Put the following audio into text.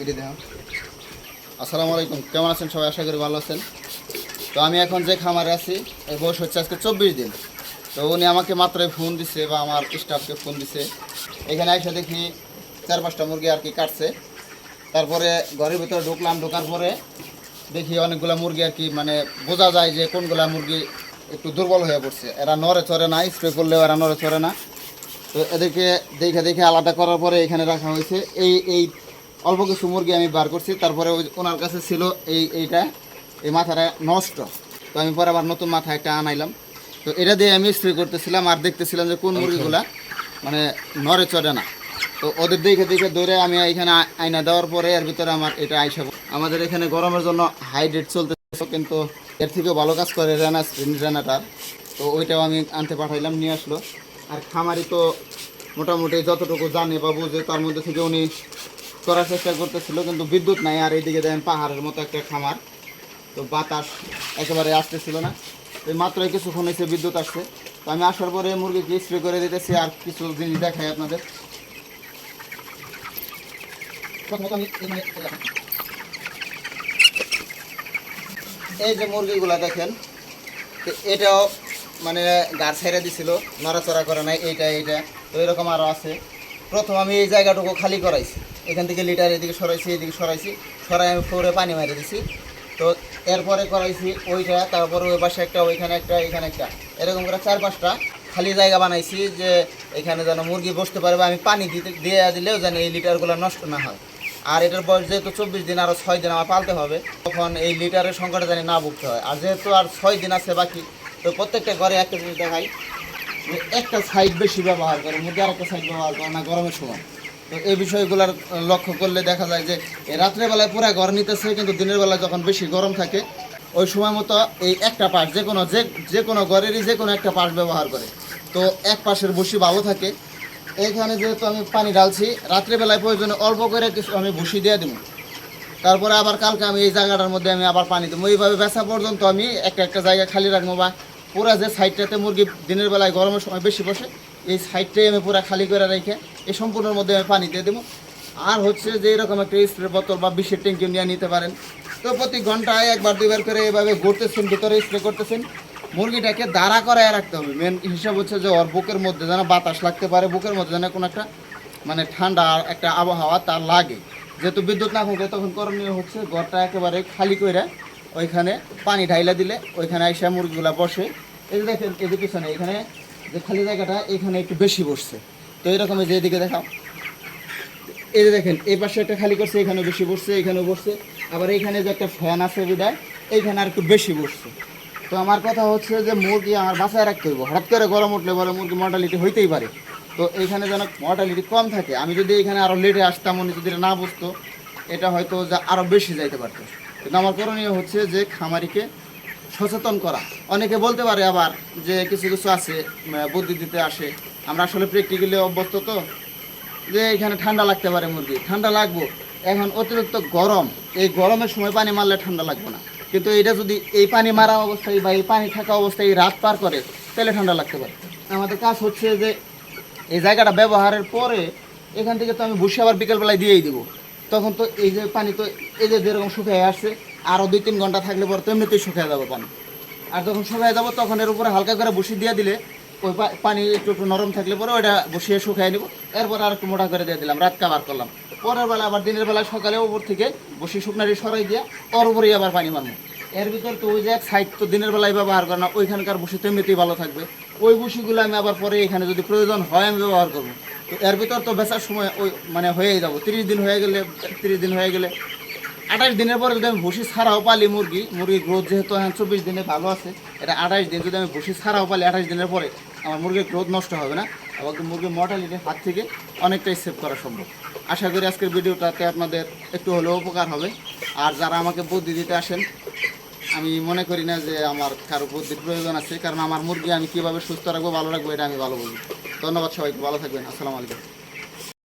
এটি দেখো। আসসালামু আলাইকুম, কেমন আছেন সবাই? আশা করি ভালো আছেন। তো আমি এখন যে খামারে আছি এই বয়স হচ্ছে আজকে 24 দিন। তো উনি আমাকে মাত্রই ফোন দিছে বা আমার স্টাফকে ফোন দিছে। এখানে এসে দেখি 4-5টা মুরগি আর কি কাটছে। তারপরে ঘরের ভিতরে ঢুকলাম, ঢোকার পরে দেখি অনেকগুলা মুরগি আর কি মানে বোঝা যায় যে কোনগুলা মুরগি একটু দুর্বল হয়ে পড়ছে। এরা নড়ে চড়ে না, স্প্রে করলেও এরা নড়ে চড়ে না। তো এদেরকে দেখে দেখে আলাদা করার পরে এখানে রাখা হয়েছে। এই অল্প কিছু মুরগি আমি বার করছি। তারপরে ওনার কাছে ছিল এইটা, এই মাথাটা নষ্ট। তো আমি পরে আবার নতুন মাথা একটা আনাইলাম। তো এটা দিয়ে আমি স্প্রে করতেছিলাম আর দেখতেছিলাম যে কোন মুরগিগুলা মানে নড়ে চড়ে না। তো ওদের দেখে দেখে ধরে আমি এখানে আয়না দেওয়ার পরে এর ভিতরে আমার এটা আইসা আমাদের এখানে গরমের জন্য হাইড্রেট চলতেছে, কিন্তু এর থেকেও ভালো কাজ করে রেনাটার। তো ওইটাও আমি আনতে পাঠাইলাম, নিয়ে আসলো। আর খামারি তো মোটামুটি যতটুকু জানে বা বুঝে তার মধ্যে থেকে উনি করার চেষ্টা করতেছিল, কিন্তু বিদ্যুৎ নাই। আর এইদিকে দেখেন পাহাড়ের মতো একটা খামার, তো বাতাস একেবারে আসতেছিল না। তো মাত্র কিছুক্ষণ এসে বিদ্যুৎ আসছে। তো আমি আসার পরে মুরগিকে স্প্রে করে দিতেছি। আর কিছু জিনিস দেখাই আপনাদের। এই যে মুরগিগুলা দেখেন, এটাও মানে গাছ ছেড়ে দিছিল, নড়াচড়া করে নাই। এইটা তো এরকম আরও আছে। প্রথম আমি এই জায়গাটুকু খালি করাইছি, এখান থেকে লিটার এদিকে সরাইছি, এদিকে সরাই আমি ফ্লোরে পানি মারি দিছি। তো এরপরে করাইছি ওইটা, তারপরে ওই পাশে একটা, ওইখানে একটা, এখানে একটা, এরকম করে 4-5টা খালি জায়গা বানাইছি যে এখানে যেন মুরগি বসতে পারে বা আমি পানি দিয়ে দিলেও যেন এই লিটারগুলো নষ্ট না হয়। আর এটার বয়স যেহেতু 24 দিন, আরও 6 দিন আমার পালতে হবে, তখন এই লিটারের সংকটে জানি না ভুগতে হয়। আর যেহেতু আর 6 দিন আছে বাকি, তো প্রত্যেকটা ঘরে একটা জিনিস দেখাই, যে একটা সাইড বেশি ব্যবহার করে, মুরগি আর একটা সাইড ব্যবহার করে না গরমের সময়। তো এই বিষয়গুলোর লক্ষ্য করলে দেখা যায় যে রাত্রেবেলায় পুরো ঘর নিতেছে, কিন্তু দিনের বেলায় যখন বেশি গরম থাকে ওই সময় মতো এই একটা পাশ যে কোনো ঘরেরই যে কোনো একটা পাশ ব্যবহার করে। তো এক পাশের ভুসি ভালো থাকে। এখানে যেহেতু আমি পানি ঢালছি, রাত্রেবেলায় প্রয়োজনে অল্প করে কিছু আমি ভুসি দিয়ে দেবো। তারপরে আবার কালকে আমি এই জায়গাটার মধ্যে আমি আবার পানি দেবো। এইভাবে বেচা পর্যন্ত আমি একটা জায়গা খালি রাখবো, বা পুরা যে সাইডটাতে মুরগি দিনের বেলায় গরমের সময় বেশি বসে এই সাইডটাই আমি পুরা খালি করে রেখে এই সম্পূর্ণের মধ্যে আমি পানি দিয়ে দেবো। আর হচ্ছে যে এরকম একটা স্প্রে বোতল বা বিষের ট্যাঙ্কি নিয়ে নিতে পারেন। তো প্রতি ঘন্টায় 1-2 বার করে এভাবে ঘুরতেছেন, ভিতরে স্প্রে করতেছেন। মুরগিটাকে দাঁড়া করায় রাখতে হবে। মেন হিসাব হচ্ছে যে ওর বুকের মধ্যে যেন বাতাস লাগতে পারে, বুকের মধ্যে যেন কোনো একটা মানে ঠান্ডা একটা আবহাওয়া তার লাগে। যেহেতু বিদ্যুৎ না থাকে, তখন করণীয় হচ্ছে ঘরটা একেবারে খালি করে ওইখানে পানি ঢাইলা দিলে ওইখানে আইসা মুরগিগুলা বসে। এই যে দেখেন এদিকে পিছনে এখানে যে খালি জায়গাটা, এখানে একটু বেশি বসছে। তো এরকমই যে এদিকে দেখাও, এই যে দেখেন এই পাশে একটা খালি করছে, এখানেও বেশি বসছে, এখানেও বসছে। আবার এইখানে যে একটা ফ্যান আছে বিদায় এইখানে আর একটু বেশি বসছে। তো আমার কথা হচ্ছে যে মুরগি আমার বাসায় রাখতে হইব। হঠাৎ করে গরম উঠলে বলে মুরগি মর্টালিটি হইতেই পারে। তো এইখানে যেন মর্টালিটি কম থাকে। আমি যদি এখানে আরও লেটে আসতাম, উনি যদি না বুঝতো, এটা হয়তো যে আরও বেশি যাইতে পারতো। কিন্তু আমার করণীয় হচ্ছে যে খামারিকে সচেতন করা। অনেকে বলতে পারে আবার যে কিছু কিছু আছে বুদ্ধি দিতে আসে, আমরা আসলে প্র্যাকটিক্যালি অভ্যস্ত। তো যে এখানে ঠান্ডা লাগতে পারে, মুরগি ঠান্ডা লাগবো। এখন অতিরিক্ত গরম, এই গরমের সময় পানি মারলে ঠান্ডা লাগবে না, কিন্তু এটা যদি এই পানি মারা অবস্থায় বা এই পানি থাকা অবস্থায় রাত পার করে তাহলে ঠান্ডা লাগতে পারে। আমাদের কাজ হচ্ছে যে এই জায়গাটা ব্যবহারের পরে এখান থেকে তো আমি বসে আবার বিকেলবেলায় দিয়েই দেবো। তখন তো এই যে পানি তো এই যে যেরকম শুকিয়ে আসছে, আরও 2-3 ঘন্টা থাকলে পরে তো এমনিতেই শুকিয়ে যাবে পানি। আর যখন শুকিয়ে যাবো তখন এর উপরে হালকা করে বসি দিয়ে দিলে ওই পানি একটু একটু নরম থাকলে পরে ওইটা বসিয়ে শুকিয়ে নেবো। এরপর আর একটু মোটা করে দিয়ে দিলাম, রাত কাবার করলাম। পরের বেলা আবার দিনের বেলা সকালে উপর থেকে বসি শুকনারি সরাই দিয়ে ওর উপরেই আবার পানি মারবো। এর ভিতর তো ওই যে এক সাইড তো দিনের বেলায় ব্যবহার করে না, ওইখানকার বসি তো এমনিতেই ভালো থাকবে। ওই বসিগুলো আমি আবার পরে এখানে যদি প্রয়োজন হয় আমি ব্যবহার করবো। তো এর ভিতর তো বেচার সময় ওই মানে হয়েই যাবো। 30 দিন হয়ে গেলে 28 দিনের পরে যদি আমি ভুসি ছাড়াও পালি, মুরগির গ্রোথ যেহেতু এখন 24 দিনে ভালো আছে, এটা 28 দিন যদি আমি ভুসি ছাড়াও পালি, 28 দিনের পরে আমার মুরগির গ্রোথ নষ্ট হবে না এবং মুরগির মর্টালিটির হাত থেকে অনেকটাই সেভ করা সম্ভব। আশা করি আজকের ভিডিওটাতে আপনাদের একটু হলেও উপকার হবে। আর যারা আমাকে বুদ্ধি দিতে আসেন, আমি মনে করি না যে আমার কারো বুদ্ধির প্রয়োজন আছে, কারণ আমার মুরগি আমি কীভাবে সুস্থ রাখবো, ভালো রাখবো, এটা আমি ভালো বুঝি। ধন্যবাদ সবাইকে, ভালো থাকবেন। আসসালামু আলাইকুম।